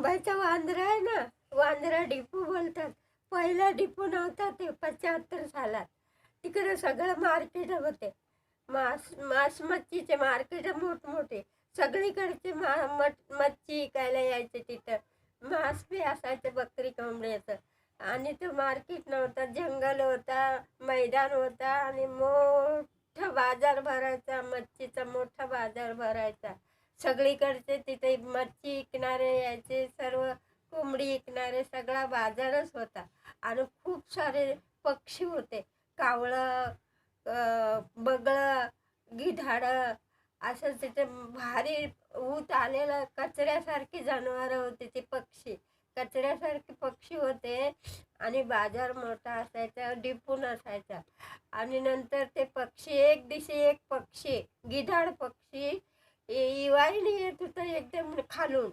मुंबईचा वांद्रा आहे ना, वांद्रा डिपो बोलतात. पहिला डिपो नव्हता ते 75 सालात. तिकडे सगळं मार्केट होते. मांस मच्छीचे मार्केट मोठमोठे. सगळीकडचे मच्छी विकायला यायचे तिथं. मांस बी असायचं बकरी कोंबड्याचं. आणि तो मार्केट नव्हता, जंगल होता, मैदान होता आणि मोठा बाजार भरायचा. मच्छीचा मोठा बाजार भरायचा. सगळीकडचे तिथे मच्छी विकणारे यायचे, सर्व कोंबडी विकणारे, सगळा बाजारच होता. आणि खूप सारे पक्षी होते. कावळं, बगळं, गिधाडं, असं तिथे भारी ऊत आलेलं कचऱ्यासारखी जनावरं होती. ते पक्षी कचऱ्यासारखे पक्षी होते. आणि बाजार मोठा असायचा, डिपून असायचा. आणि नंतर ते पक्षी एक दिवशी एक पक्षी गिधाड पक्षी इवाईने येत होतं एकदम खालून.